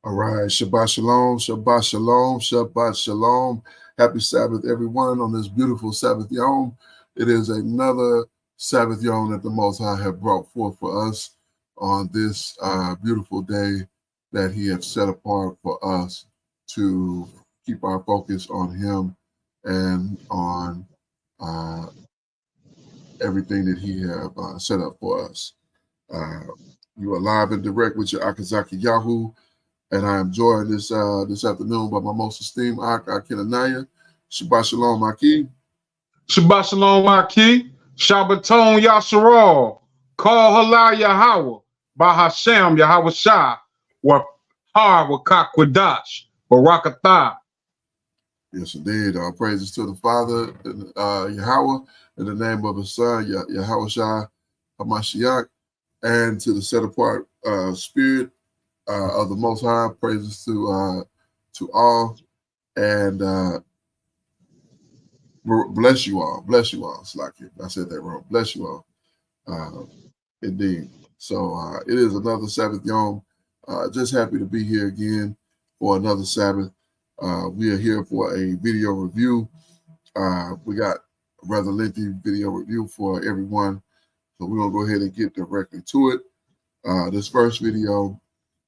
All right, Shabbat Shalom, Shabbat Shalom, Shabbat Shalom. Happy Sabbath, everyone, on this beautiful Sabbath Yom. It is another Sabbath Yom that the Most High have brought forth for us on this beautiful day that He has set apart for us to keep our focus on Him and on everything that He have set up for us. You are live and direct with your Akazaki Yahoo. And I am joined this afternoon by my most esteemed Akinanaya. Shabbat Shalom, Aki. Shabbat Shalom, Aki. Shabbaton Yasharal. Call Halal Yahweh. Bahashem Yahweh Shah. Wahar Wakakwadash. Barakatah. Yes, indeed. Our praises to the Father, Yahweh, in the name of His Son, Yahweh Shah HaMashiach, and to the set apart Spirit of the Most High. Praises to all, and bless you all. Bless you all. It's like I said that wrong. Bless you all. Indeed. So it is another Sabbath Yom. Just happy to be here again for another Sabbath. We are here for a video review. We got a rather lengthy video review for everyone, so we're gonna go ahead and get directly to it. This first video,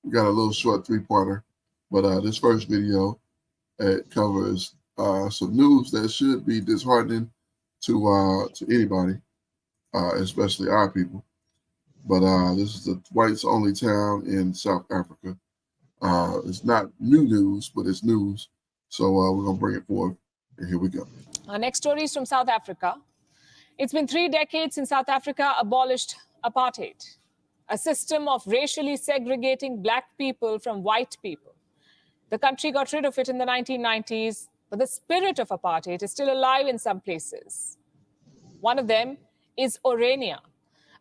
we got a little short three-parter, but this first video, it covers some news that should be disheartening to anybody, especially our people. But this is the whites-only town in South Africa. It's not new news, but it's news. So we're going to bring it forward, and here we go. Our next story is from South Africa. It's been 3 decades since South Africa abolished apartheid, a system of racially segregating black people from white people. The country got rid of it in the 1990s, but the spirit of apartheid is still alive in some places. One of them is Orania,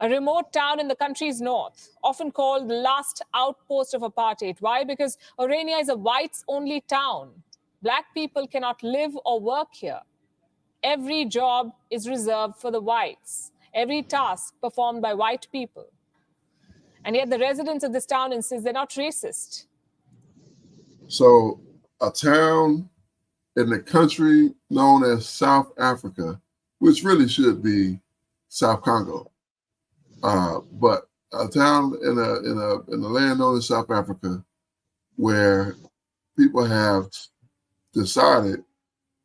a remote town in the country's north, often called the last outpost of apartheid. Why? Because Orania is a whites-only town. Black people cannot live or work here. Every job is reserved for the whites, every task performed by white people. And yet the residents of this town insist they're not racist. So a town in the country known as South Africa, which really should be South Congo, but a town in the land known as South Africa, where people have decided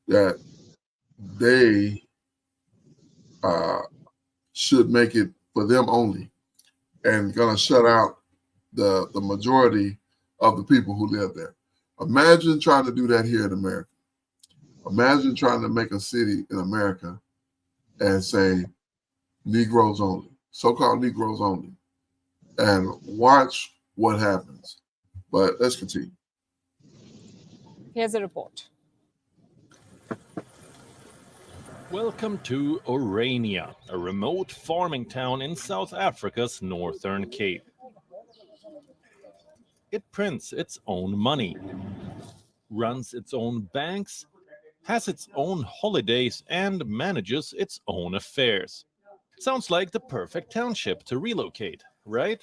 that they should make it for them only, and gonna shut out the majority of the people who live there. Imagine trying to do that here in America. Imagine trying to make a city in America and say Negroes only, so-called Negroes only, and watch what happens. But let's continue. Here's a report. Welcome to Orania, a remote farming town in South Africa's Northern Cape. It prints its own money, runs its own banks, has its own holidays, and manages its own affairs. Sounds like the perfect township to relocate, right?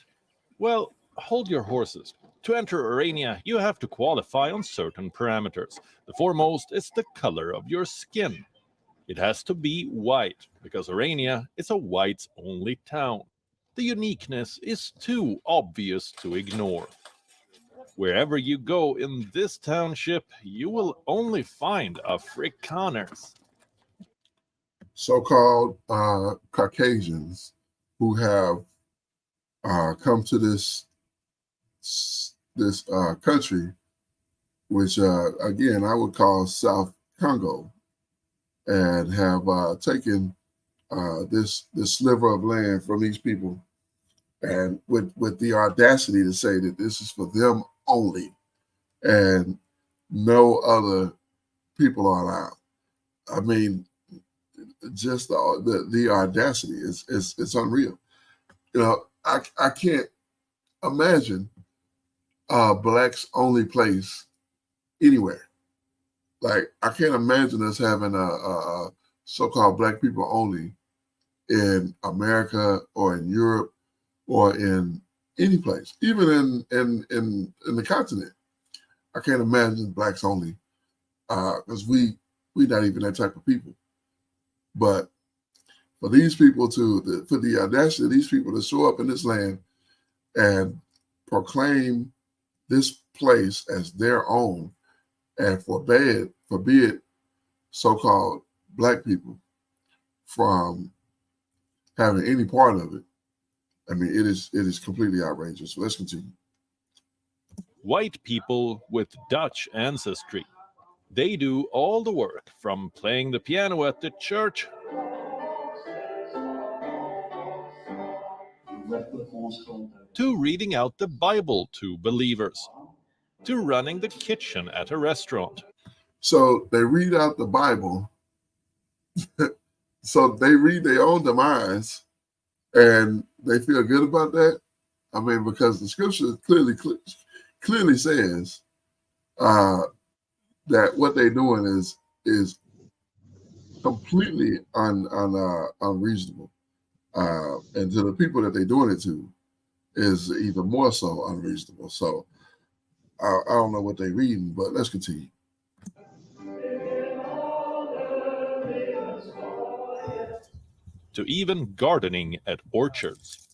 Well, hold your horses. To enter Orania, you have to qualify on certain parameters. The foremost is the color of your skin. It has to be white, because Orania is a whites-only town. The uniqueness is too obvious to ignore. Wherever you go in this township, you will only find Afrikaners. So-called Caucasians who have come to this country, which again I would call South Congo, and have taken this sliver of land from these people, and with the audacity to say that this is for them only, and no other people are allowed. I mean, just the audacity is it's unreal. You know, I can't imagine blacks only place anywhere. Like, I can't imagine us having a so-called black people only in America or in Europe or in any place, even in the continent. I can't imagine blacks only, because we're not even that type of people. But for these people for the audacity of these people to show up in this land and proclaim this place as their own and forbid so-called black people from having any part of it, I mean, it is completely outrageous. So let's continue. White people with Dutch ancestry. They do all the work, from playing the piano at the church to reading out the Bible to believers, to running the kitchen at a restaurant. So they read out the Bible. So they read their own demise, and they feel good about that. I mean, because the scripture clearly says that what they're doing is completely unreasonable, and to the people that they're doing it to is even more so unreasonable. So I don't know what they're reading, but let's continue. To even gardening at orchards.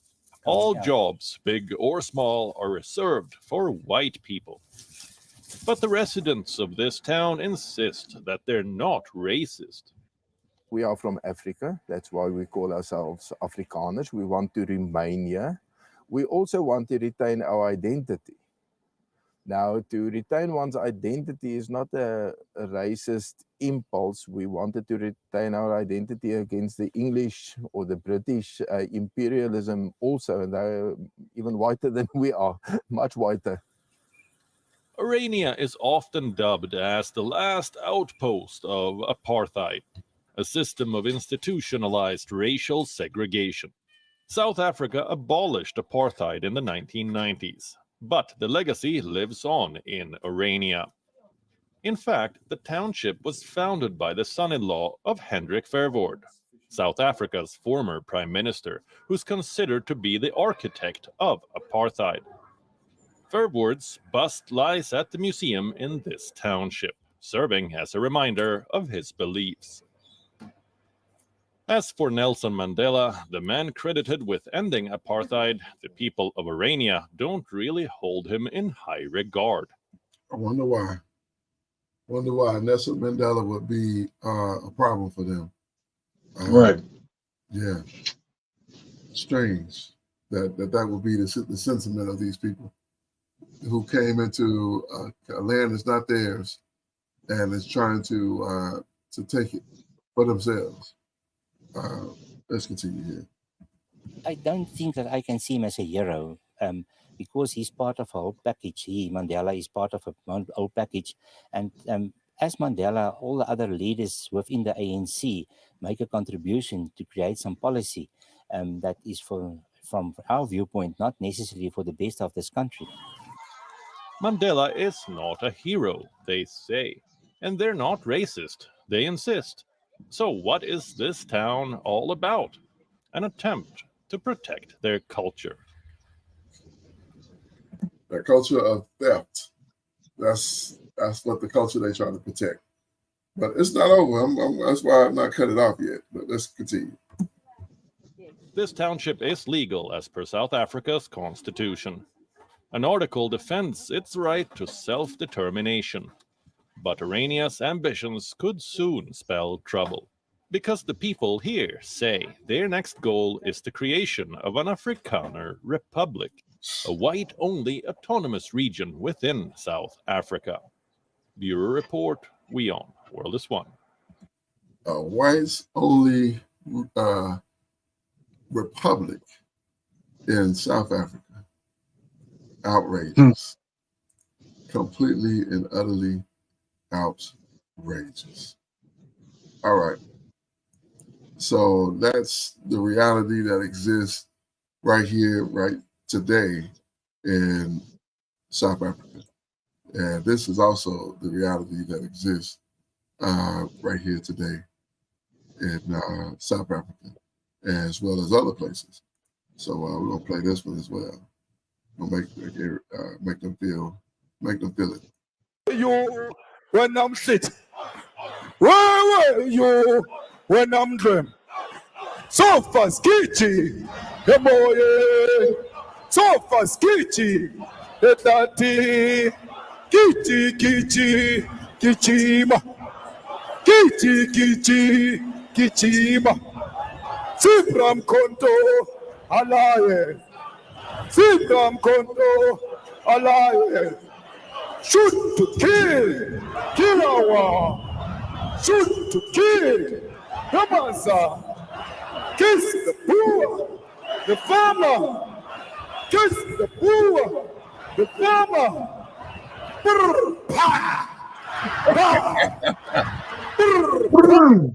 All jobs, big or small, are reserved for white people. But the residents of this town insist that they're not racist. We are from Africa. That's why we call ourselves Afrikaners. We want to remain here. We also want to retain our identity. Now, to retain one's identity is not a racist impulse. We wanted to retain our identity against the English or the British imperialism also, and they're even whiter than we are, much whiter. Orania is often dubbed as the last outpost of apartheid, a system of institutionalized racial segregation. South Africa abolished apartheid in the 1990s, but the legacy lives on in Orania. In fact, the township was founded by the son-in-law of Hendrik Verwoerd, South Africa's former prime minister, who's considered to be the architect of apartheid. Verwoerd's bust lies at the museum in this township, serving as a reminder of his beliefs. As for Nelson Mandela, the man credited with ending apartheid, the people of Orania don't really hold him in high regard. I wonder why. Nelson Mandela would be a problem for them. Right. Yeah. Strange that would be the sentiment of these people who came into a land that's not theirs and is trying to take it for themselves. Let's continue here. I don't think that I can see him as a hero because he's part of a whole package. Mandela is part of a whole package. And as Mandela, all the other leaders within the ANC make a contribution to create some policy that is, from our viewpoint, not necessarily for the best of this country. Mandela is not a hero, they say. And they're not racist, they insist. So what is this town all about? An attempt to protect their culture. The culture of theft. That's what the culture they try to protect. But it's not over. That's why I've not cut it off yet. But let's continue. This township is legal as per South Africa's constitution. An article defends its right to self-determination. But Orania's ambitions could soon spell trouble, because the people here say their next goal is the creation of an Afrikaner republic, a white-only autonomous region within South Africa. Bureau Report, We On, World is One. A whites-only republic in South Africa. Outrageous. Completely and utterly outrageous. All right. So that's the reality that exists right here, right today in South Africa. And this is also the reality that exists right here today in South Africa, as well as other places. So we're gonna play this one as well. We'll make them feel it. you when I'm shit? Where were you when I'm dream? So fast, Kichi, the boy, so fast, Kichi, the daddy, Kichi, Kichima, Kichima, Sibram Konto, Alaye, Sibram Konto, Alaye, shoot to kill, Kilawa, shoot to kill, Ramasa. Kiss the poor, the farmer. Kiss the poor, the farmer. Brr, pa, pa, brr, pa,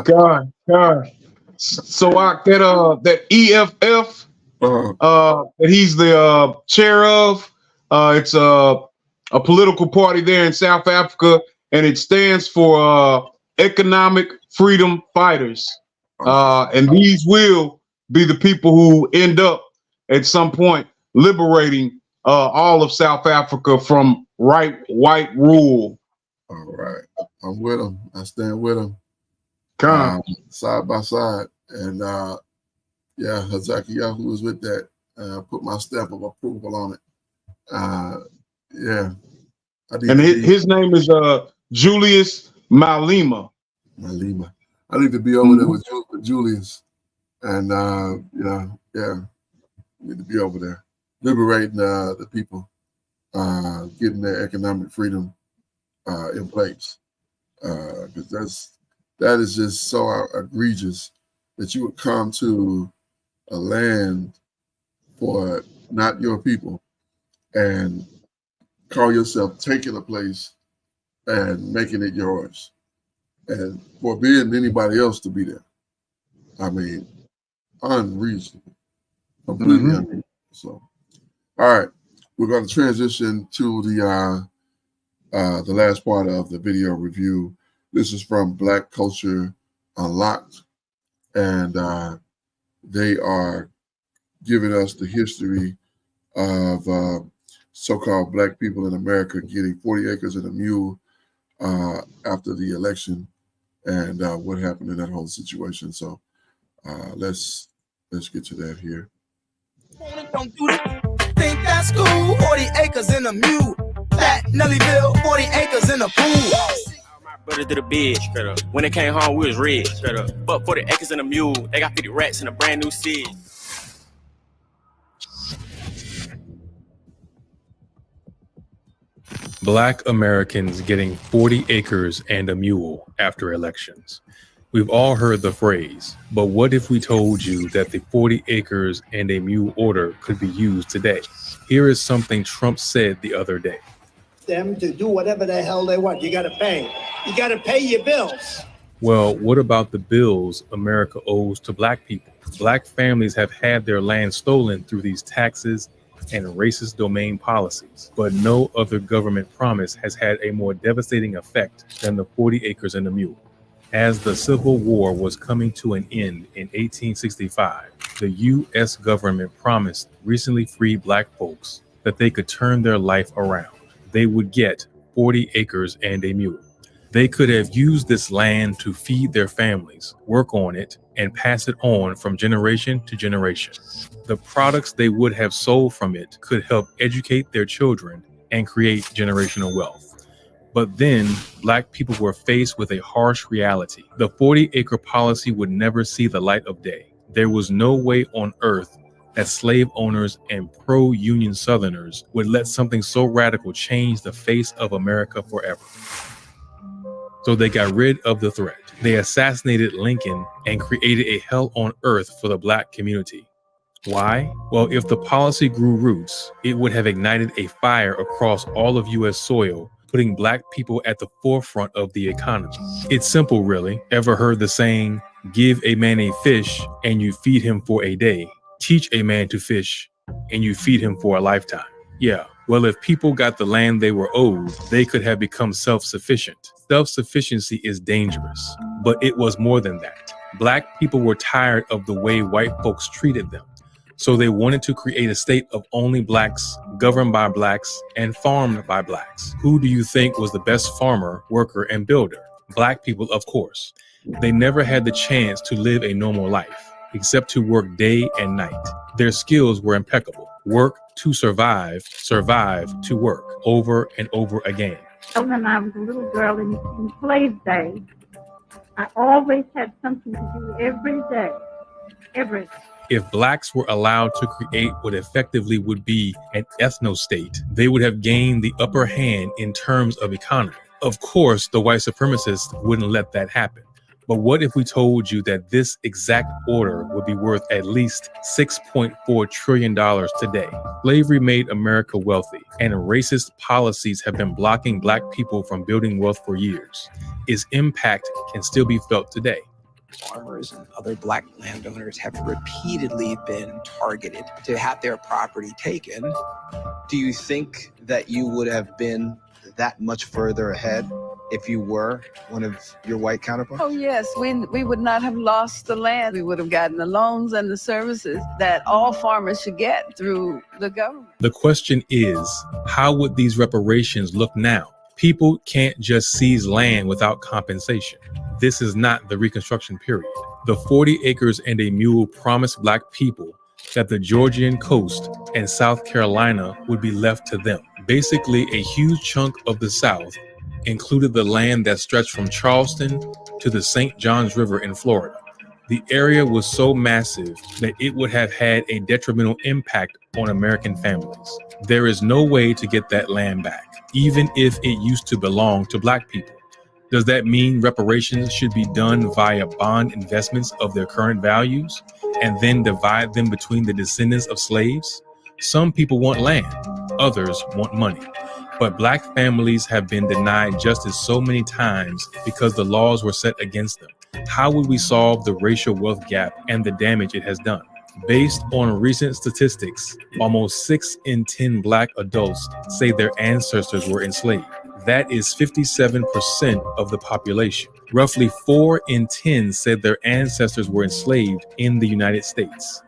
God. So that EFF that he's the chair of. It's a political party there in South Africa, and it stands for Economic Freedom Fighters. And these will be the people who end up at some point liberating all of South Africa from white rule. All right. I'm with them. I stand with them. Side by side. And yeah, Hazaki Yahoo was with that. Put my stamp of approval on it. Yeah. And his name is Julius Malema. I need to be over there with Julius. And yeah, need to be over there. Liberating the people, getting their economic freedom in place. Because that is just so egregious that you would come to a land for not your people and call yourself taking a place and making it yours, and forbidding anybody else to be there. I mean, unreasonable, completely unreasonable. So, all right, we're going to transition to the last part of the video review. This is from Black Culture Unlocked, and they are giving us the history of so-called Black people in America getting 40 acres and a mule after the election, and what happened in that whole situation. So let's get to that here. Don't do that. Think that's cool. 40 acres in a mule. Fat Nellyville, 40 acres in a pool. My brother did a bid, straight up. When they came home, we was red, straight up. But 40 acres in a mule, they got 50 rats in a brand new seed. Black Americans getting 40 acres and a mule after elections. We've all heard the phrase, but what if we told you that the 40 acres and a mule order could be used today? Here is something Trump said the other day. Them to do whatever the hell they want. You got to pay. You got to pay your bills. Well, what about the bills America owes to Black people? Black families have had their land stolen through these taxes and racist domain policies, but no other government promise has had a more devastating effect than the 40 acres and a mule. As the Civil War was coming to an end in 1865, the U.S. government promised recently freed Black folks that they could turn their life around. They would get 40 acres and a mule. They could have used this land to feed their families, work on it, and pass it on from generation to generation. The products they would have sold from it could help educate their children and create generational wealth. But then Black people were faced with a harsh reality. The 40-acre policy would never see the light of day. There was no way on earth that slave owners and pro-union Southerners would let something so radical change the face of America forever. So they got rid of the threat. They assassinated Lincoln and created a hell on earth for the Black community. Why? Well, if the policy grew roots, it would have ignited a fire across all of U.S. soil, putting Black people at the forefront of the economy. It's simple, really. Ever heard the saying, give a man a fish and you feed him for a day. Teach a man to fish and you feed him for a lifetime. Yeah, well, if people got the land they were owed, they could have become self-sufficient. Self-sufficiency is dangerous, but it was more than that. Black people were tired of the way white folks treated them. So they wanted to create a state of only blacks, governed by blacks, and farmed by blacks. Who do you think was the best farmer, worker, and builder? Black people, of course. They never had the chance to live a normal life, except to work day and night. Their skills were impeccable. Work to survive, survive to work, over and over again. When I was a little girl in slave days, I always had something to do every day. Every day. If blacks were allowed to create what effectively would be an ethno-state, they would have gained the upper hand in terms of economy. Of course, the white supremacists wouldn't let that happen. But what if we told you that this exact order would be worth at least $6.4 trillion today? Slavery made America wealthy, and racist policies have been blocking black people from building wealth for years. Its impact can still be felt today. Farmers and other black landowners have repeatedly been targeted to have their property taken. Do you think that you would have been that much further ahead if you were one of your white counterparts? Oh, yes. We would not have lost the land. We would have gotten the loans and the services that all farmers should get through the government. The question is, how would these reparations look now? People can't just seize land without compensation. This is not the Reconstruction period. The 40 acres and a mule promised black people that the Georgian coast and South Carolina would be left to them. Basically, a huge chunk of the South included the land that stretched from Charleston to the St. Johns River in Florida. The area was so massive that it would have had a detrimental impact on American families. There is no way to get that land back, even if it used to belong to black people. Does that mean reparations should be done via bond investments of their current values and then divide them between the descendants of slaves? Some people want land, others want money. But black families have been denied justice so many times because the laws were set against them. How would we solve the racial wealth gap and the damage it has done? Based on recent statistics, almost 6 in 10 black adults say their ancestors were enslaved. That is 57% of the population. Roughly 4 in 10 said their ancestors were enslaved in the United States.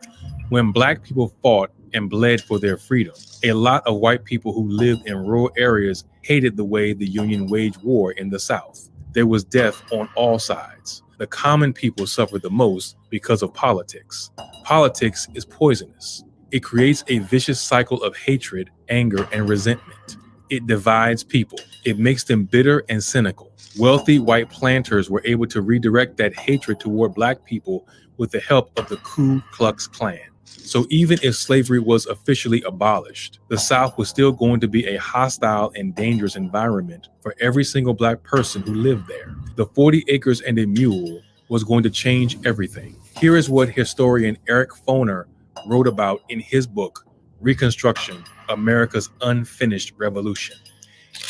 When black people fought and bled for their freedom, a lot of white people who lived in rural areas hated the way the Union waged war in the South. There was death on all sides. The common people suffered the most because of politics. Politics is poisonous. It creates a vicious cycle of hatred, anger, and resentment. It divides people. It makes them bitter and cynical. Wealthy white planters were able to redirect that hatred toward black people with the help of the Ku Klux Klan. So even if slavery was officially abolished, the South was still going to be a hostile and dangerous environment for every single black person who lived there. The 40 acres and a mule was going to change everything. Here is what historian Eric Foner wrote about in his book, Reconstruction, America's Unfinished Revolution.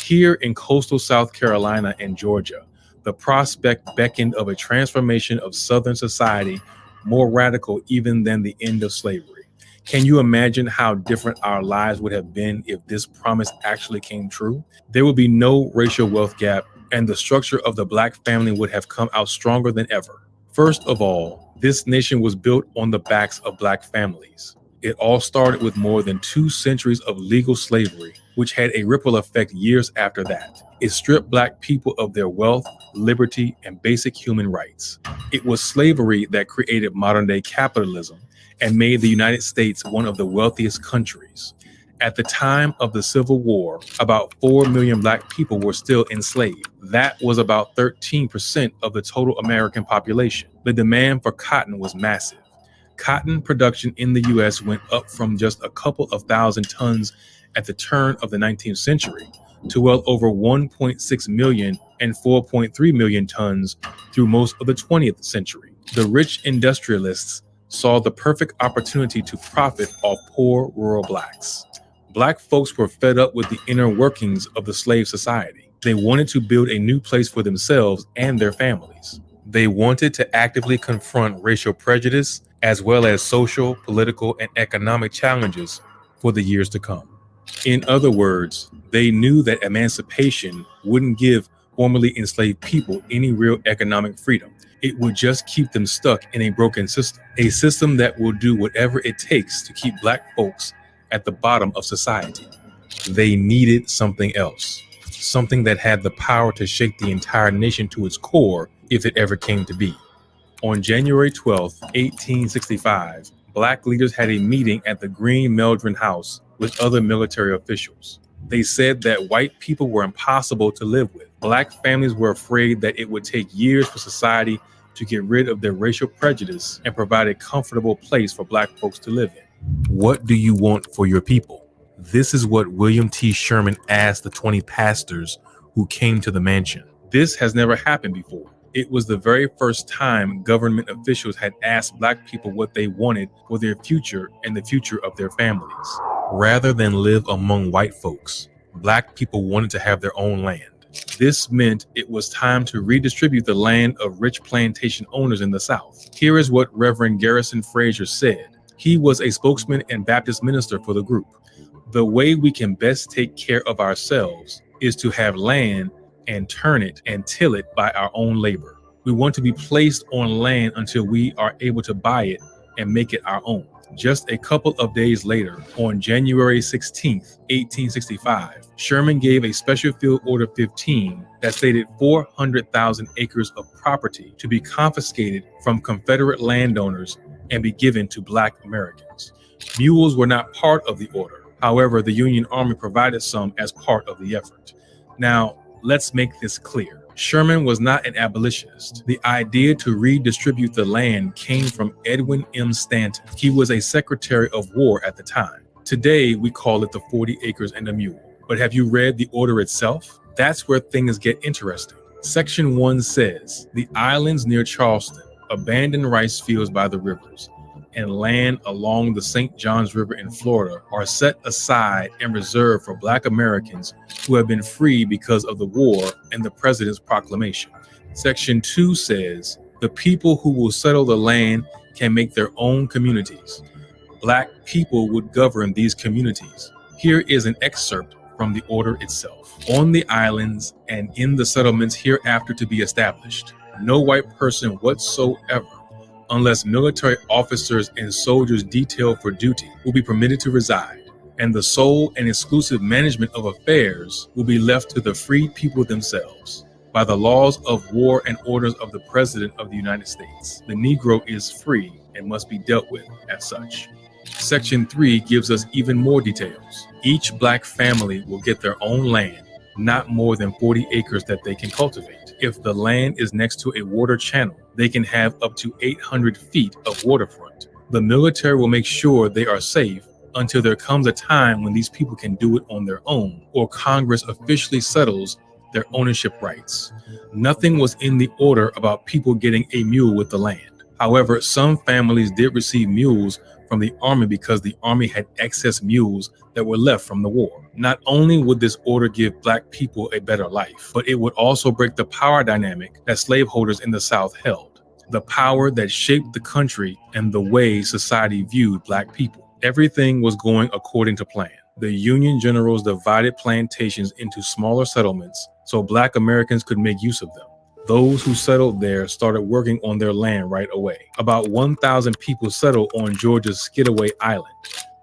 Here in coastal South Carolina and Georgia, the prospect beckoned of a transformation of Southern society more radical even than the end of slavery. Can you imagine how different our lives would have been if this promise actually came true? There would be no racial wealth gap, and the structure of the black family would have come out stronger than ever. First of all, this nation was built on the backs of black families. It all started with more than 2 centuries of legal slavery, which had a ripple effect years after that. It stripped black people of their wealth, liberty, and basic human rights. It was slavery that created modern-day capitalism and made the United States one of the wealthiest countries. At the time of the Civil War, about 4 million black people were still enslaved. That was about 13% of the total American population. The demand for cotton was massive. Cotton production in the U.S. went up from just a couple of thousand tons at the turn of the 19th century to well over 1.6 million and 4.3 million tons through most of the 20th century. The rich industrialists saw the perfect opportunity to profit off poor rural blacks. Black folks were fed up with the inner workings of the slave society. They wanted to build a new place for themselves and their families. They wanted to actively confront racial prejudice as well as social, political, and economic challenges for the years to come. In other words, they knew that emancipation wouldn't give formerly enslaved people any real economic freedom. It would just keep them stuck in a broken system, a system that will do whatever it takes to keep Black folks at the bottom of society. They needed something else, something that had the power to shake the entire nation to its core if it ever came to be. On January 12, 1865, Black leaders had a meeting at the Green Meldrum House with other military officials. They said that white people were impossible to live with. Black families were afraid that it would take years for society to get rid of their racial prejudice and provide a comfortable place for Black folks to live in. What do you want for your people? This is what William T. Sherman asked the 20 pastors who came to the mansion. This has never happened before. It was the very first time government officials had asked Black people what they wanted for their future and the future of their families. Rather than live among white folks, Black people wanted to have their own land. This meant it was time to redistribute the land of rich plantation owners in the South. Here is what Reverend Garrison Frazier said. He was a spokesman and Baptist minister for the group. The way we can best take care of ourselves is to have land and turn it and till it by our own labor. We want to be placed on land until we are able to buy it and make it our own. Just a couple of days later, on January 16, 1865, Sherman gave a Special Field Order 15 that stated 400,000 acres of property to be confiscated from Confederate landowners and be given to Black Americans. Mules were not part of the order. However, the Union Army provided some as part of the effort. Now, let's make this clear. Sherman was not an abolitionist. The idea to redistribute the land came from Edwin M. Stanton. He was a Secretary of War at the time. Today, we call it the 40 acres and a mule. But have you read the order itself? That's where things get interesting. Section 1 says, the islands near Charleston, abandoned rice fields by the rivers, and land along the St. Johns River in Florida are set aside and reserved for Black Americans who have been free because of the war and the president's proclamation. Section 2 says, the people who will settle the land can make their own communities. Black people would govern these communities. Here is an excerpt from the order itself. On the islands and in the settlements hereafter to be established, no white person whatsoever, unless military officers and soldiers detailed for duty, will be permitted to reside, and the sole and exclusive management of affairs will be left to the free people themselves. By the laws of war and orders of the President of the United States, the Negro is free and must be dealt with as such. Section 3 gives us even more details. Each Black family will get their own land, not more than 40 acres that they can cultivate. If the land is next to a water channel, they can have up to 800 feet of waterfront. The military will make sure they are safe until there comes a time when these people can do it on their own, or Congress officially settles their ownership rights. Nothing was in the order about people getting a mule with the land. However, some families did receive mules from the Army because the Army had excess mules that were left from the war. Not only would this order give Black people a better life, but it would also break the power dynamic that slaveholders in the South held, the power that shaped the country and the way society viewed Black people. Everything was going according to plan. The Union generals divided plantations into smaller settlements so Black Americans could make use of them. Those who settled there started working on their land right away. About 1,000 people settled on Georgia's Skidaway Island.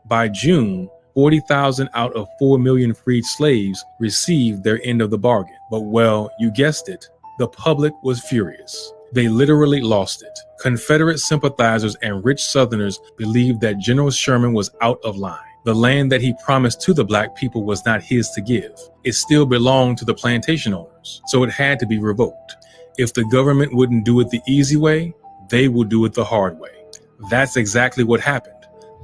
By June, 40,000 out of 4 million freed slaves received their end of the bargain. But well, you guessed it, the public was furious. They literally lost it. Confederate sympathizers and rich Southerners believed that General Sherman was out of line. The land that he promised to the Black people was not his to give. It still belonged to the plantation owners, so it had to be revoked. If the government wouldn't do it the easy way, they would do it the hard way. That's exactly what happened.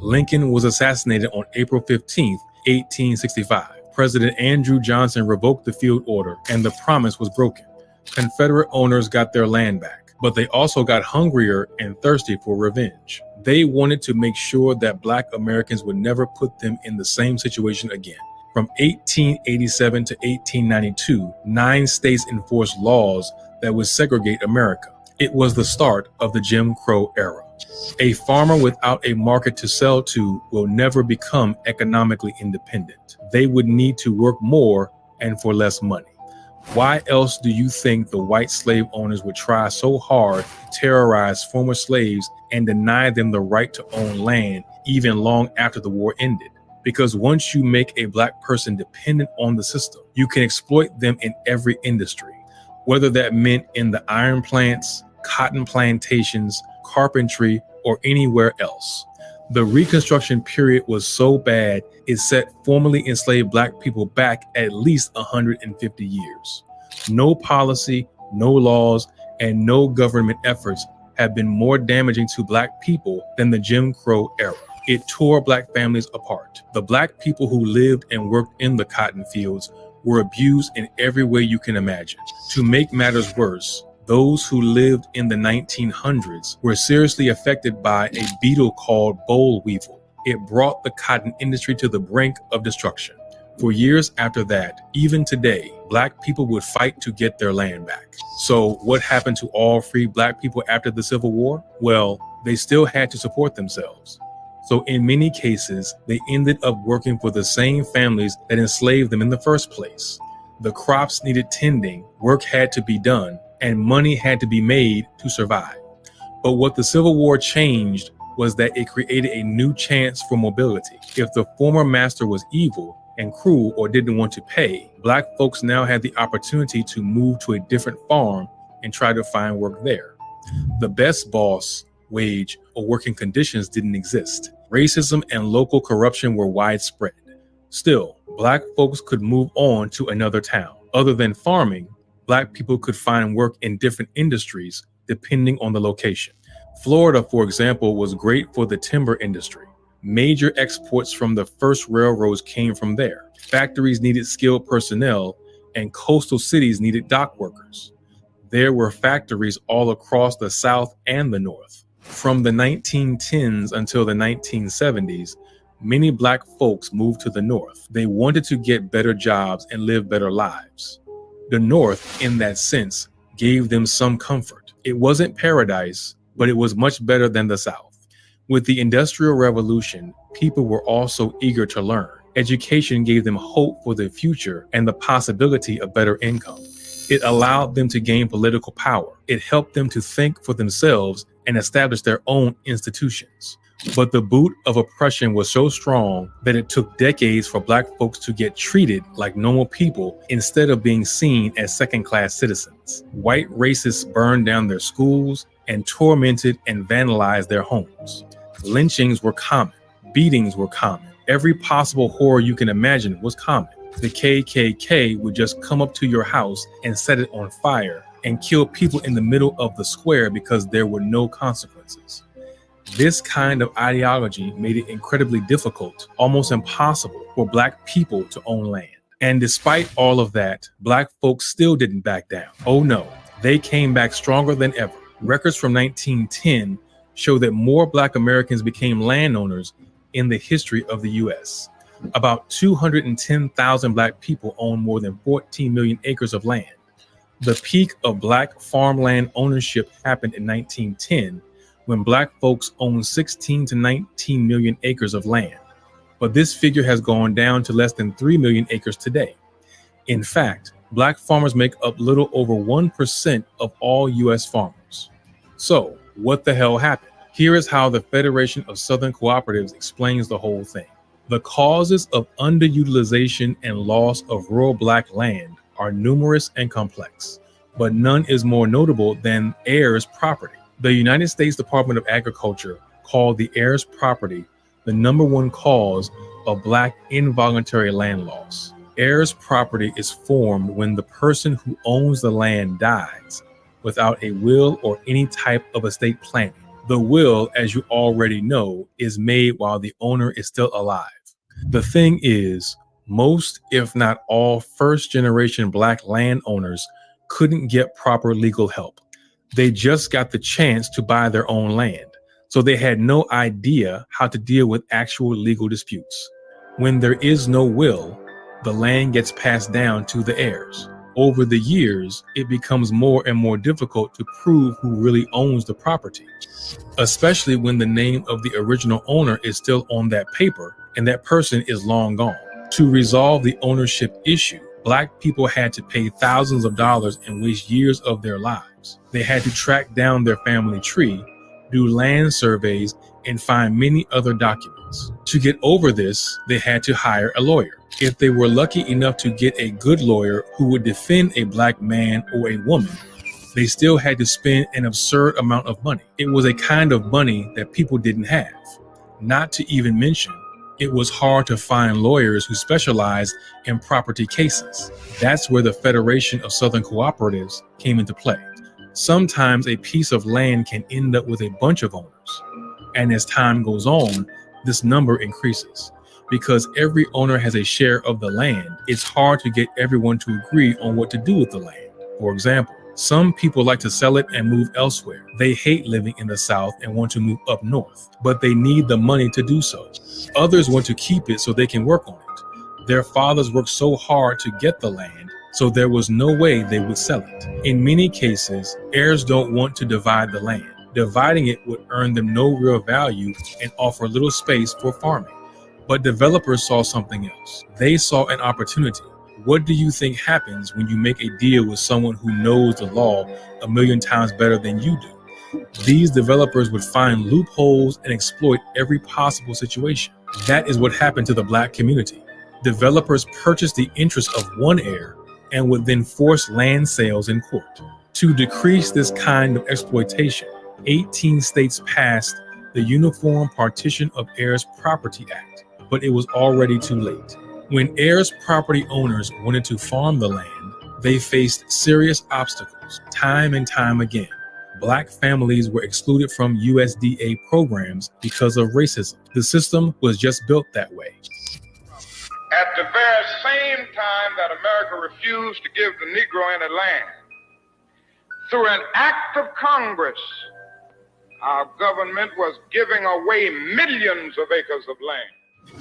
Lincoln was assassinated on April 15, 1865. President Andrew Johnson revoked the field order and the promise was broken. Confederate owners got their land back, but they also got hungrier and thirsty for revenge. They wanted to make sure that Black Americans would never put them in the same situation again. From 1887 to 1892, 9 states enforced laws that would segregate America. It was the start of the Jim Crow era. A farmer without a market to sell to will never become economically independent. They would need to work more and for less money. Why else do you think the white slave owners would try so hard to terrorize former slaves and deny them the right to own land even long after the war ended? Because once you make a black person dependent on the system, you can exploit them in every industry, whether that meant in the iron plants, cotton plantations, carpentry, or anywhere else. The Reconstruction period was so bad, it set formerly enslaved black people back at least 150 years. No policy, no laws, and no government efforts have been more damaging to black people than the Jim Crow era. It tore black families apart. The black people who lived and worked in the cotton fields were abused in every way you can imagine. To make matters worse, those who lived in the 1900s were seriously affected by a beetle called boll weevil. It brought the cotton industry to the brink of destruction. For years after that, even today, black people would fight to get their land back. So what happened to all free black people after the Civil War? Well, they still had to support themselves. So in many cases, they ended up working for the same families that enslaved them in the first place. The crops needed tending, work had to be done, and money had to be made to survive. But what the Civil War changed was that it created a new chance for mobility. If the former master was evil and cruel or didn't want to pay, black folks now had the opportunity to move to a different farm and try to find work there. The best boss, wage, or working conditions didn't exist. Racism and local corruption were widespread. Still, black folks could move on to another town. Other than farming, black people could find work in different industries depending on the location. Florida, for example, was great for the timber industry. Major exports from the first railroads came from there. Factories needed skilled personnel, and coastal cities needed dock workers. There were factories all across the South and the North. From the 1910s until the 1970s, many black folks moved to the North. They wanted to get better jobs and live better lives. The North, in that sense, gave them some comfort. It wasn't paradise, but it was much better than the South. With the Industrial Revolution, people were also eager to learn. Education gave them hope for the future and the possibility of better income. It allowed them to gain political power. It helped them to think for themselves and establish their own institutions. But the boot of oppression was so strong that it took decades for black folks to get treated like normal people instead of being seen as second-class citizens. White racists burned down their schools and tormented and vandalized their homes. Lynchings were common. Beatings were common. Every possible horror you can imagine was common. The KKK would just come up to your house and set it on fire and kill people in the middle of the square because there were no consequences. This kind of ideology made it incredibly difficult, almost impossible, for black people to own land. And despite all of that, black folks still didn't back down. Oh no, they came back stronger than ever. Records from 1910 show that more black Americans became landowners in the history of the U.S. About 210,000 black people own more than 14 million acres of land. The peak of black farmland ownership happened in 1910, when black folks owned 16 to 19 million acres of land. But this figure has gone down to less than 3 million acres today. In fact, black farmers make up little over 1% of all U.S. farmers. So, what the hell happened? Here is how the Federation of Southern Cooperatives explains the whole thing. The causes of underutilization and loss of rural black land are numerous and complex, but none is more notable than heirs property. The United States Department of Agriculture called the heirs property the #1 cause of black involuntary land loss. Heirs property is formed when the person who owns the land dies without a will or any type of estate planning. The will, as you already know, is made while the owner is still alive. The thing is, most, if not all, first-generation black landowners couldn't get proper legal help. They just got the chance to buy their own land, so they had no idea how to deal with actual legal disputes. When there is no will, the land gets passed down to the heirs. Over the years, it becomes more and more difficult to prove who really owns the property, especially when the name of the original owner is still on that paper and that person is long gone. To resolve the ownership issue, Black people had to pay thousands of dollars and waste years of their lives. They had to track down their family tree, do land surveys, and find many other documents. To get over this, they had to hire a lawyer. If they were lucky enough to get a good lawyer who would defend a Black man or a woman, they still had to spend an absurd amount of money. It was a kind of money that people didn't have. Not to even mention, it was hard to find lawyers who specialized in property cases. That's where the Federation of Southern Cooperatives came into play. Sometimes a piece of land can end up with a bunch of owners. And as time goes on, this number increases. Because every owner has a share of the land, it's hard to get everyone to agree on what to do with the land. For example, some people like to sell it and move elsewhere. They hate living in the South and want to move up north, but they need the money to do so. Others want to keep it so they can work on it. Their fathers worked so hard to get the land, so there was no way they would sell it. In many cases, heirs don't want to divide the land. Dividing it would earn them no real value and offer little space for farming. But developers saw something else. They saw an opportunity. What do you think happens when you make a deal with someone who knows the law a million times better than you do? These developers would find loopholes and exploit every possible situation. That is what happened to the Black community. Developers purchased the interest of one heir and would then force land sales in court. To decrease this kind of exploitation, 18 states passed the Uniform Partition of Heirs Property Act, but it was already too late. When heirs property owners wanted to farm the land, they faced serious obstacles time and time again. Black families were excluded from USDA programs because of racism. The system was just built that way. At the very same time that America refused to give the Negro any land, through an act of Congress, our government was giving away millions of acres of land.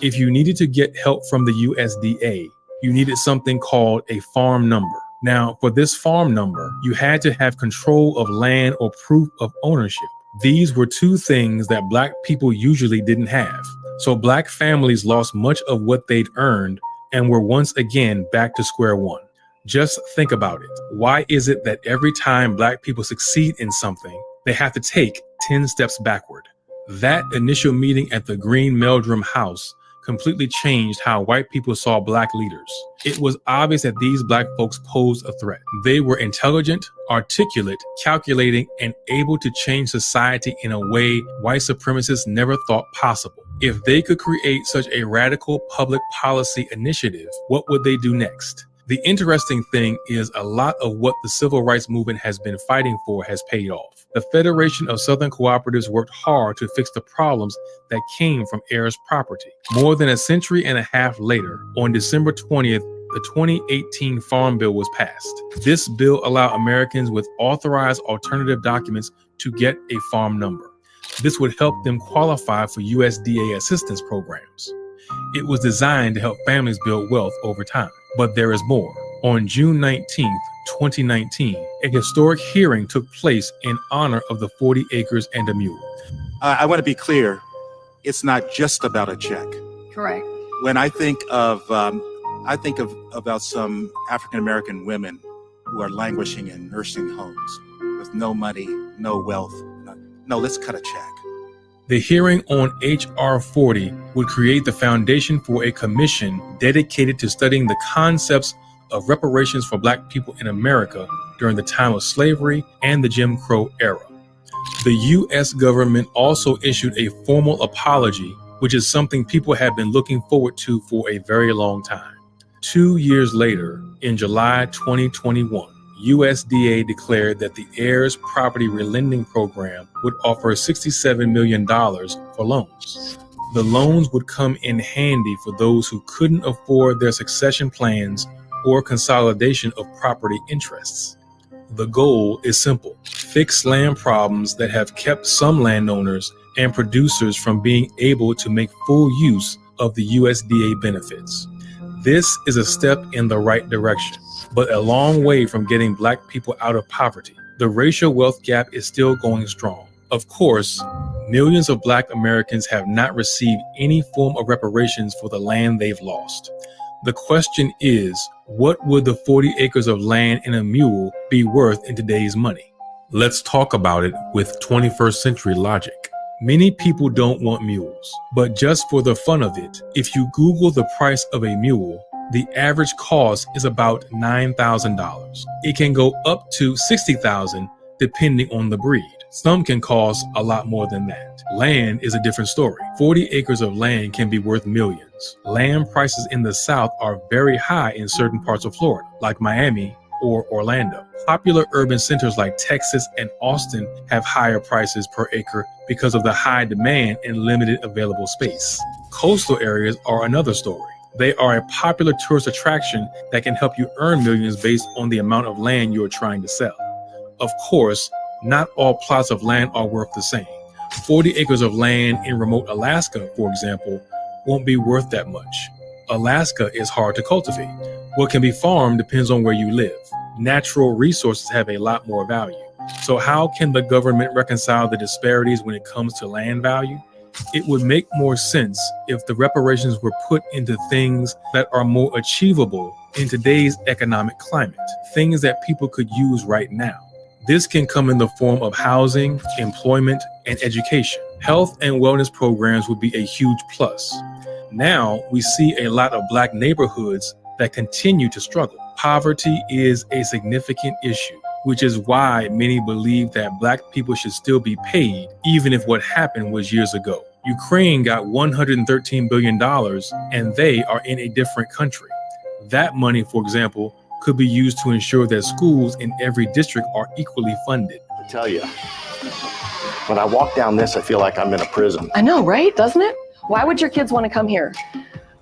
If you needed to get help from the USDA, you needed something called a farm number. Now, for this farm number, you had to have control of land or proof of ownership. These were two things that Black people usually didn't have. So Black families lost much of what they'd earned and were once again back to square one. Just think about it. Why is it that every time Black people succeed in something, they have to take 10 steps backward? That initial meeting at the Green Meldrum House completely changed how white people saw Black leaders. It was obvious that these Black folks posed a threat. They were intelligent, articulate, calculating, and able to change society in a way white supremacists never thought possible. If they could create such a radical public policy initiative, what would they do next? The interesting thing is a lot of what the civil rights movement has been fighting for has paid off. The Federation of Southern Cooperatives worked hard to fix the problems that came from heirs property. More than a century and a half later, on December 20th, the 2018 Farm Bill was passed. This bill allowed Americans with authorized alternative documents to get a farm number. This would help them qualify for USDA assistance programs. It was designed to help families build wealth over time. But there is more. On June 19th, 2019, a historic hearing took place in honor of the 40 acres and a mule. I want to be clear. It's not just about a check. Correct. When I think about some African-American women who are languishing in nursing homes with no money, no wealth. No, let's cut a check. The hearing on H.R. 40 would create the foundation for a commission dedicated to studying the concepts of reparations for Black people in America during the time of slavery and the Jim Crow era. The U.S. government also issued a formal apology, which is something people have been looking forward to for a very long time. 2 years later, in July 2021, USDA declared that the heirs property relending program would offer $67 million for loans. The loans would come in handy for those who couldn't afford their succession plans or consolidation of property interests. The goal is simple: fix land problems that have kept some landowners and producers from being able to make full use of the USDA benefits. This is a step in the right direction, but a long way from getting Black people out of poverty. The racial wealth gap is still going strong. Of course, millions of Black Americans have not received any form of reparations for the land they've lost. The question is, What would the 40 acres of land in a mule be worth in today's money? Let's talk about it with 21st century logic. Many people don't want mules, but just for the fun of it, if you Google the price of a mule, the average cost is about $9,000. It can go up to $60,000 depending on the breed. Some can cost a lot more than that. Land is a different story. 40 acres of land can be worth millions. Land prices in the South are very high in certain parts of Florida, like Miami or Orlando. Popular urban centers like Texas and Austin have higher prices per acre because of the high demand and limited available space. Coastal areas are another story. They are a popular tourist attraction that can help you earn millions based on the amount of land you are trying to sell. Of course, not all plots of land are worth the same. 40 acres of land in remote Alaska, for example, won't be worth that much. Alaska is hard to cultivate. What can be farmed depends on where you live. Natural resources have a lot more value. So how can the government reconcile the disparities when it comes to land value? It would make more sense if the reparations were put into things that are more achievable in today's economic climate, things that people could use right now. This can come in the form of housing, employment, and education. Health and wellness programs would be a huge plus. Now we see a lot of Black neighborhoods that continue to struggle. Poverty is a significant issue, which is why many believe that Black people should still be paid, even if what happened was years ago. Ukraine got $113 billion and they are in a different country. That money, for example, could be used to ensure that schools in every district are equally funded. I tell you, when I walk down this, I feel like I'm in a prison. I know, right? Doesn't it? Why would your kids want to come here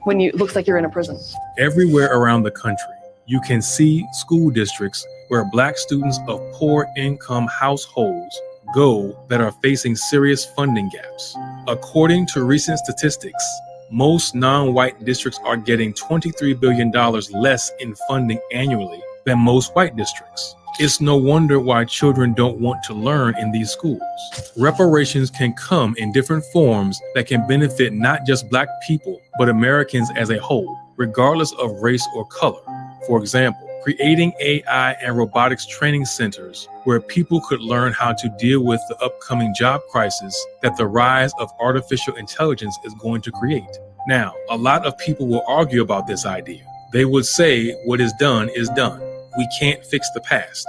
when it looks like you're in a prison? Everywhere around the country, you can see school districts where Black students of poor income households go that are facing serious funding gaps. According to recent statistics, most non-white districts are getting $23 billion less in funding annually than most white districts. It's no wonder why children don't want to learn in these schools. Reparations can come in different forms that can benefit not just Black people, but Americans as a whole, regardless of race or color. For example, creating AI and robotics training centers where people could learn how to deal with the upcoming job crisis that the rise of artificial intelligence is going to create. Now, a lot of people will argue about this idea. They would say what is done is done. We can't fix the past,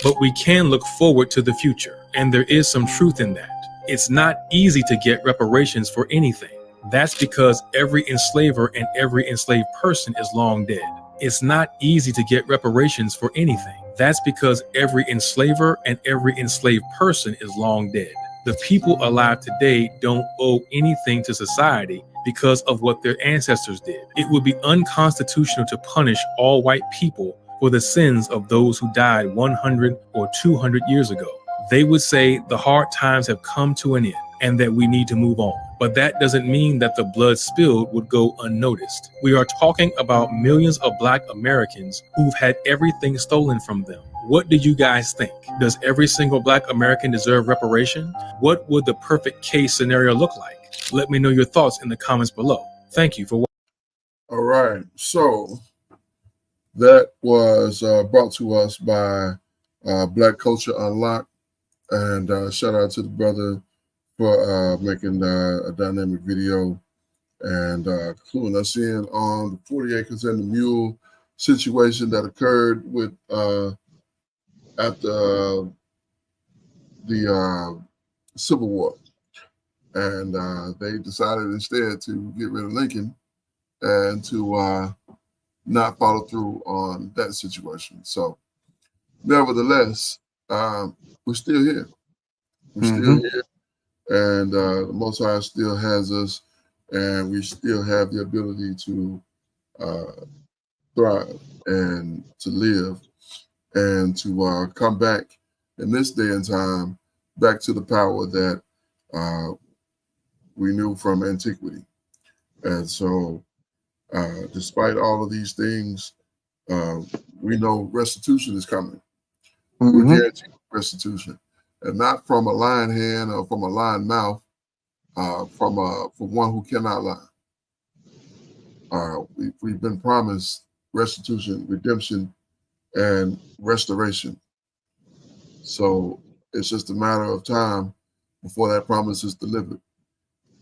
but we can look forward to the future. And there is some truth in that. It's not easy to get reparations for anything. That's because every enslaver and every enslaved person is long dead. It's not easy to get reparations for anything. That's because every enslaver and every enslaved person is long dead. The people alive today don't owe anything to society because of what their ancestors did. It would be unconstitutional to punish all white people for the sins of those who died 100 or 200 years ago. They would say the hard times have come to an end and that we need to move on. But that doesn't mean that the blood spilled would go unnoticed. We are talking about millions of Black Americans who've had everything stolen from them. What do you guys think? Does every single Black American deserve reparation? What would the perfect case scenario look like? Let me know your thoughts in the comments below. Thank you for watching. All right, so that was brought to us by Black Culture Unlocked, and shout out to the brother for making a dynamic video and cluing us in on the 40 acres and the mule situation that occurred with after the Civil War. And they decided instead to get rid of Lincoln and to not follow through on that situation. So nevertheless, we're still here. We're still here. And the Most High still has us, and we still have the ability to thrive and to live and to come back in this day and time back to the power that we knew from antiquity. And so despite all of these things, we know restitution is coming. We're guaranteed restitution. And not from a lying hand or from a lying mouth, from one who cannot lie. We've been promised restitution, redemption, and restoration. So it's just a matter of time before that promise is delivered.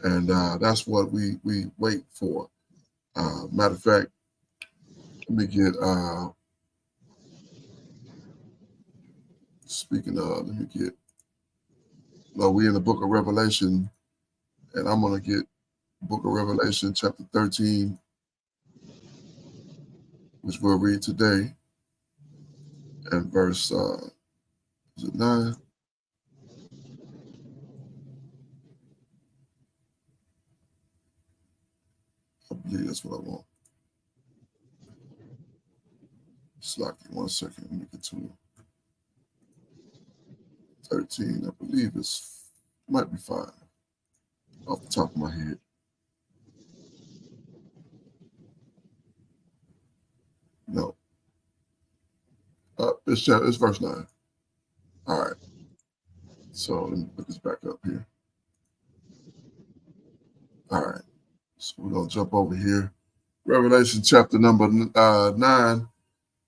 And that's what we wait for. Matter of fact, let me get, speaking of, let me get, well, we in the book of Revelation, and I'm going to get book of Revelation chapter 13, which we'll read today, and verse, is it 9? I believe that's what I want. Slack it 1 second. Let me get to it. 13, I believe it's might be 5 off the top of my head. No. It's verse 9. All right. So let me put this back up here. All right. So we're going to jump over here. Revelation chapter number 9.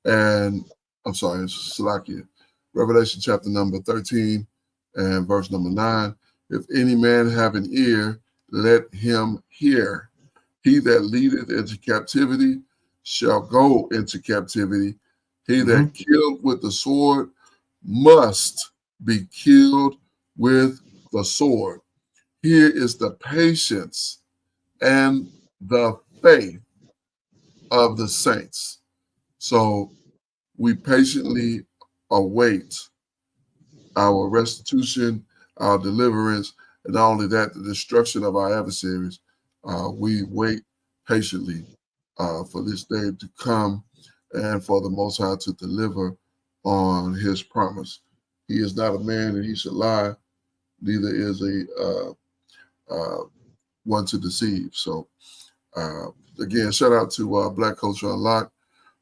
And I'm sorry, it's Salakia. Revelation chapter number 13 and verse number 9. If any man have an ear, let him hear. He that leadeth into captivity shall go into captivity. He that killed with the sword must be killed with the sword. Here is the patience and the faith of the saints. So we patiently await our restitution, our deliverance, and not only that, the destruction of our adversaries. We wait patiently for this day to come and for the Most High to deliver on his promise. He is not a man that he should lie, neither is a one to deceive. So again, shout out to Black Culture Unlocked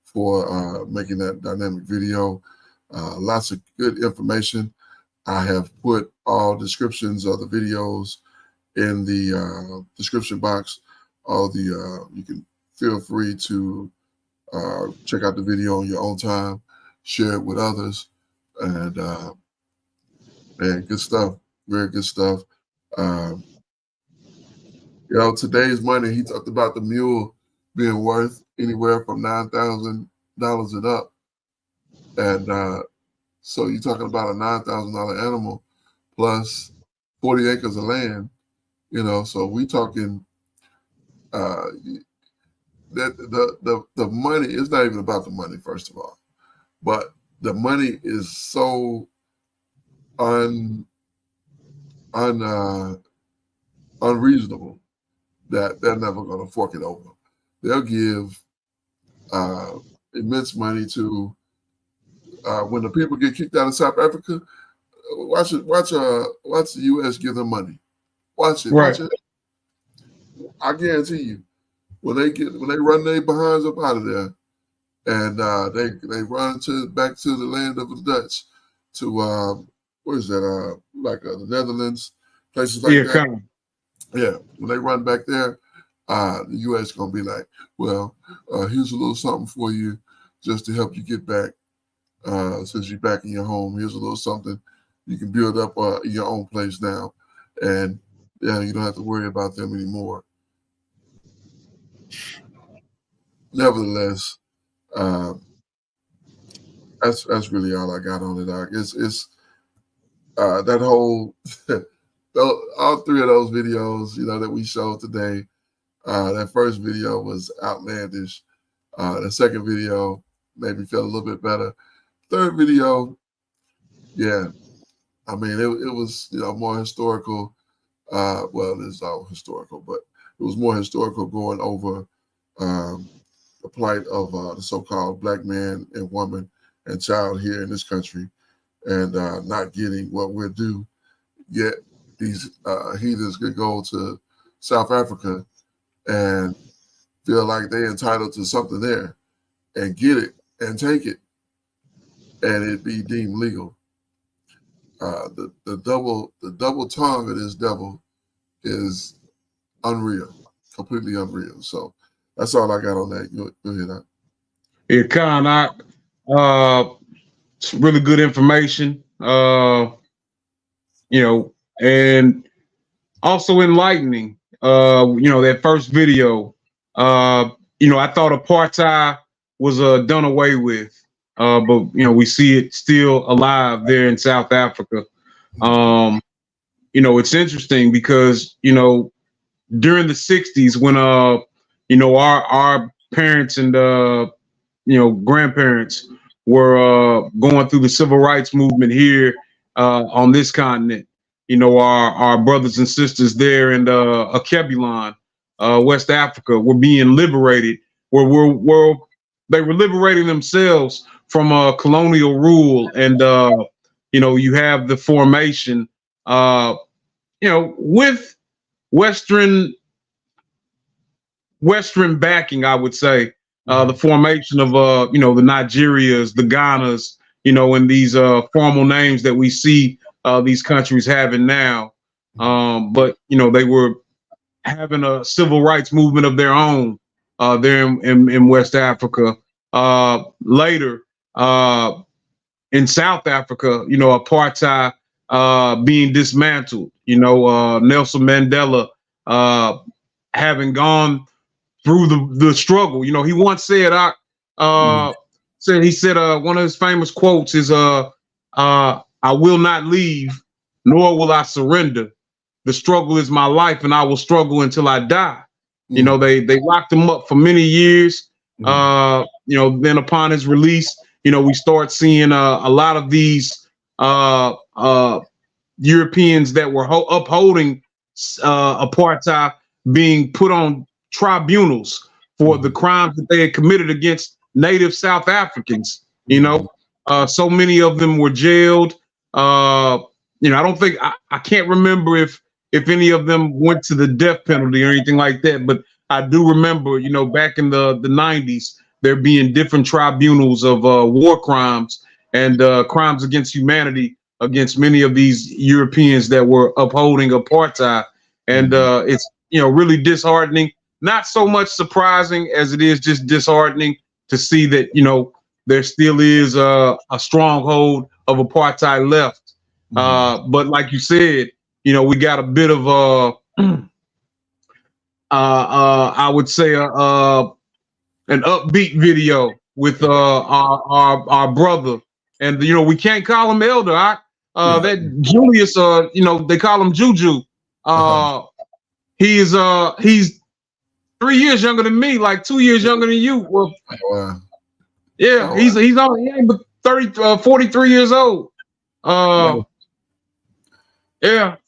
for making that dynamic video. Lots of good information. I have put all descriptions of the videos in the description box. All the you can feel free to check out the video on your own time, share it with others, and man, good stuff, very good stuff. You know, today's money, he talked about the mule being worth anywhere from $9,000 and up. And so you're talking about a $9,000 animal plus 40 acres of land, you know, so we talking that the money is not even about the money, first of all, but the money is so unreasonable that they're never going to fork it over. They'll give immense money to when the people get kicked out of South Africa. Watch the U.S. give them money. Watch it. Right. Watch it. I guarantee you, when they run their behinds up out of there, and they run back to the land of the Dutch, to what is that? The Netherlands, places like that. Come. Yeah, when they run back there, the U.S. gonna be like, well, here's a little something for you, just to help you get back. Since you're back in your home, here's a little something you can build up your own place now, and yeah, you don't have to worry about them anymore. Nevertheless, that's really all I got on it. It's that whole all three of those videos, you know, that we showed today. That first video was outlandish. The second video made me feel a little bit better. Third video, yeah, I mean, it was, you know, more historical. Well, it's all historical, but it was more historical going over the plight of the so-called black man and woman and child here in this country, and not getting what we're due. Yet these heathens could go to South Africa and feel like they're entitled to something there and get it and take it, and it be deemed legal. The double tongue of this devil is unreal, completely unreal. So that's all I got on that. Go ahead. It's really good information. And also enlightening. That first video. I thought apartheid was done away with, but we see it still alive there in South Africa. It's interesting because during the '60s when our parents and grandparents were going through the civil rights movement here on this continent. Our brothers and sisters there in Akebulon, West Africa, were being liberated. They were liberating themselves from colonial rule, and you have the formation, with Western backing, I would say. The formation of the Nigerias, the Ghanas, and these formal names that we see these countries having now. But they were having a civil rights movement of their own there in West Africa. Later, in South Africa, apartheid being dismantled. Nelson Mandela having gone through the struggle. He once said, one of his famous quotes is, I will not leave, nor will I surrender. The struggle is my life, and I will struggle until I die. They locked him up for many years. Then upon his release, we start seeing a lot of these Europeans that were upholding apartheid being put on tribunals for the crimes that they had committed against native South Africans. So many of them were jailed. I don't think I can't remember if any of them went to the death penalty or anything like that, but I do remember, back in the 90s, there being different tribunals of war crimes and crimes against humanity against many of these Europeans that were upholding apartheid. And it's, really disheartening. Not so much surprising as it is just disheartening to see that, there still is a stronghold of apartheid left. But like you said, we got a bit of I would say an upbeat video with our brother, and we can't call him elder. That Julius, they call him Juju. He's 3 years younger than me, like 2 years younger than you. Well, he's only 43 years old.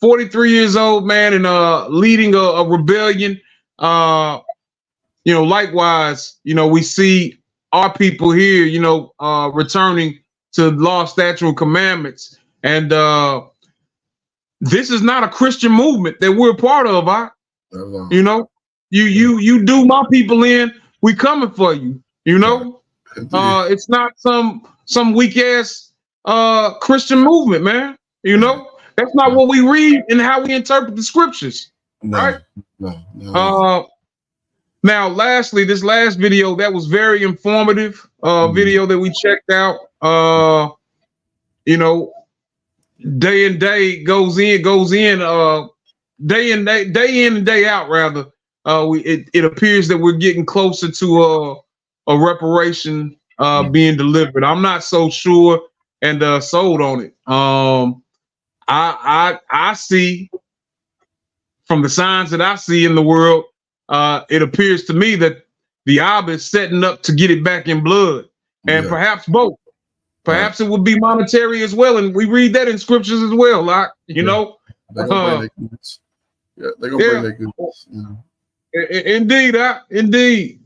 43 years old, man, and leading a rebellion. Likewise, we see our people here, returning to law, statute, and commandments. And this is not a Christian movement that we're a part of. You do my people in, we coming for you. It's not some weak ass Christian movement, man. That's not what we read and how we interpret the scriptures. Right? No. Now, lastly, this last video that was very informative. Video that we checked out. Day in day goes in. Day in and day out. Rather, it appears that we're getting closer to a reparation being delivered. I'm not so sure and sold on it. I see from the signs that I see in the world, it appears to me that the Ab is setting up to get it back in blood, and perhaps both. Perhaps it would be monetary as well, and we read that in scriptures as well. Like they're gonna bring their goods. They're gonna bring their goods. Indeed, indeed.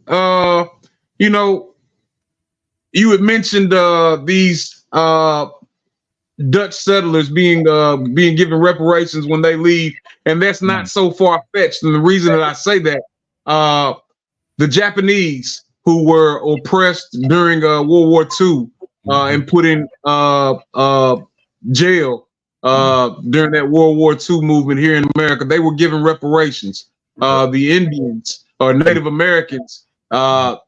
You had mentioned these Dutch settlers being given reparations when they leave, and that's not so far fetched. And the reason that I say that, the Japanese who were oppressed during World War II and put in jail during that World War II movement here in America, they were given reparations. The Indians or Native Americans, for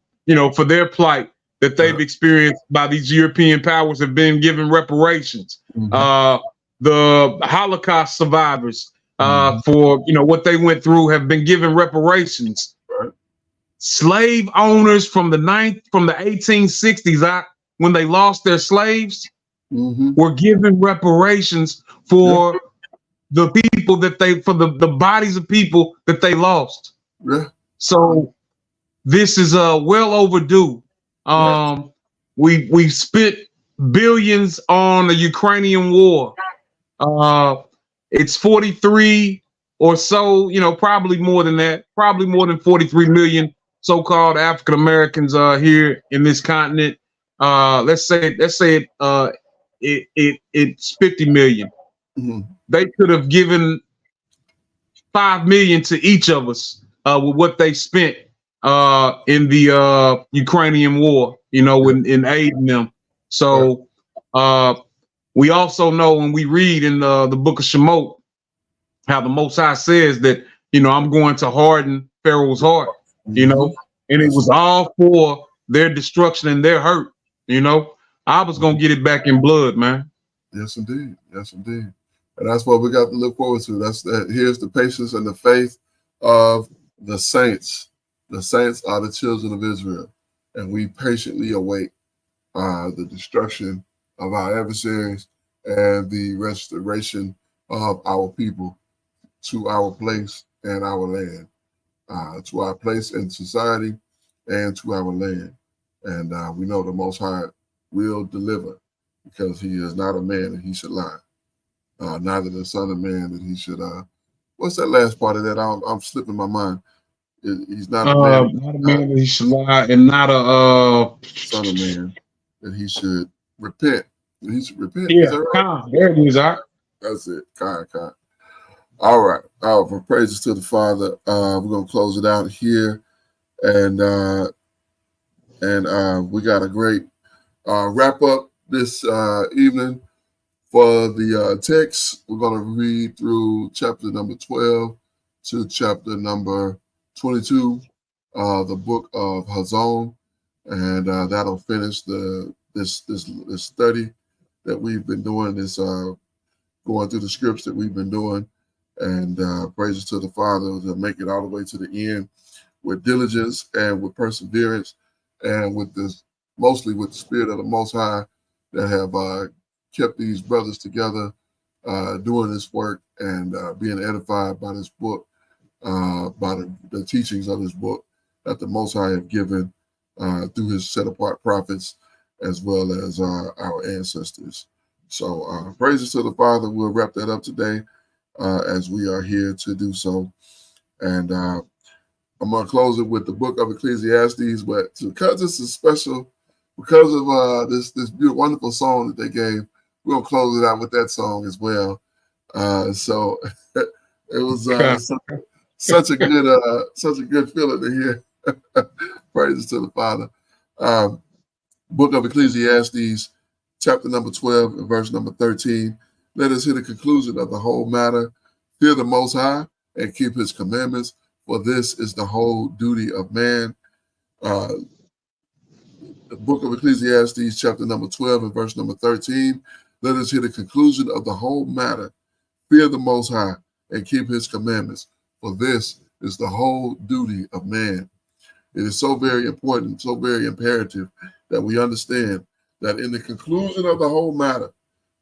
their plight, that they've experienced by these European powers have been given reparations. The Holocaust survivors for what they went through have been given reparations. Slave owners from the 1860s, when they lost their slaves, were given reparations for the people that the bodies of people that they lost. So this is well overdue. We spent billions on the Ukrainian war. It's 43 or so, probably more than that, probably more than 43 million so-called African Americans here in this continent. Let's say it's 50 million. They could have given 5 million to each of us with what they spent in the Ukrainian war, in aiding them. So we also know when we read in the book of Shemot how the Most High says that, I'm going to harden Pharaoh's heart, and it was all for their destruction and their hurt. I was going to get it back in blood, man. Yes, indeed. Yes, indeed. And that's what we got to look forward to. Here's the patience and the faith of the saints. The saints are the children of Israel, and we patiently await the destruction of our adversaries and the restoration of our people to our place and our land, to our place in society and to our land. And we know the Most High will deliver, because he is not a man that he should lie, neither the son of man that he should. What's that last part of that? I'm slipping my mind. He's not a man. Not a man that he should lie, and not a son of man that he should repent. He should repent. Yeah, is that right? there it is. That's it. Kind. All right. For praises to the Father. We're gonna close it out here, and we got a great wrap up this evening for the text. We're gonna read through chapter number 12 to chapter number 22, the book of Hazon, and that'll finish this study that we've been doing. This going through the scripts that we've been doing, and praises to the Father to make it all the way to the end with diligence and with perseverance, and with mostly with the Spirit of the Most High that have kept these brothers together, doing this work and being edified by this book, by the teachings of this book that the Most High have given through his set-apart prophets as well as our ancestors. So praises to the Father. We'll wrap that up today as we are here to do so. And I'm going to close it with the book of Ecclesiastes, but because this is special, because of this beautiful, wonderful song that they gave, we're going to close it out with that song as well. So it was such a good feeling to hear. Praises to the Father. Book of Ecclesiastes, chapter number 12 and verse number 13. Let us hear the conclusion of the whole matter. Fear the Most High and keep his commandments, for this is the whole duty of man. The book of Ecclesiastes, chapter number 12 and verse number 13. Let us hear the conclusion of the whole matter. Fear the Most High and keep his commandments, for this is the whole duty of man. It is so very important, so very imperative that we understand that in the conclusion of the whole matter,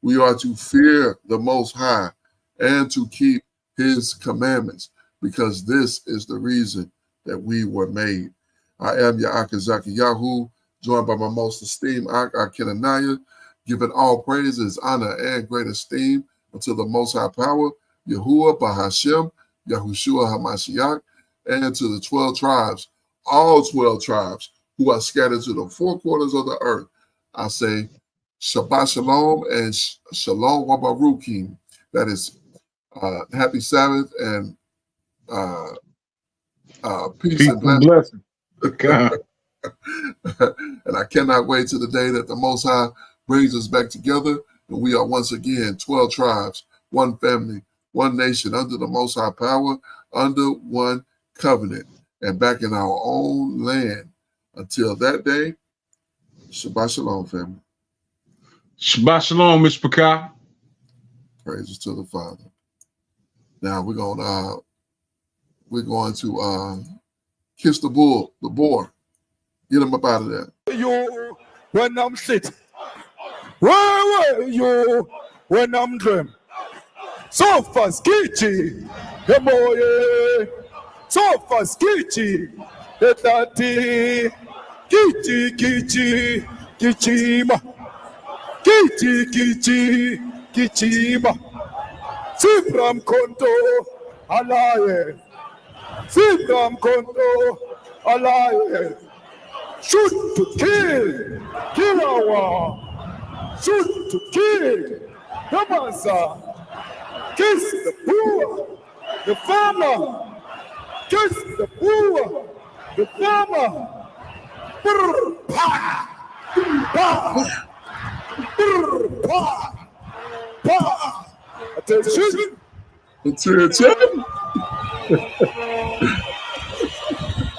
we are to fear the Most High and to keep his commandments, because this is the reason that we were made. I am Ya'akazaki Yahu, joined by my most esteemed Ak Akenanaya, giving all praises, honor, and great esteem unto the Most High Power, Yahuwah Bahashem, Yahushua HaMashiach, and to the 12 tribes, all 12 tribes who are scattered to the four corners of the earth. I say Shabbat Shalom and Shalom Wabarukim. That is happy Sabbath and peace and blessing. And I cannot wait to the day that the Most High brings us back together, and we are once again 12 tribes, one family, one nation, under the Most High power, under one covenant, and back in our own land. Until that day, Shabbat shalom, family. Shabbat shalom, Mr. Pakai. Praises to the Father. Now we're going to kiss the bull, the Boer. Get him up out of there. You when I'm sitting. Where were you when I'm dreaming? So fast, Kichi, the boy. So fast, Kichi, the daddy. Kichi, Kichima. Kichima. Sibram Konto, Alaye. Sibram Konto, Alaye. Shoot to kill our. Shoot to kill. Come on, sir. Kiss the poor, the farmer. Kiss the poor, the farmer. Brr, pa, pa, brr, pa, pa. Attention. Attention.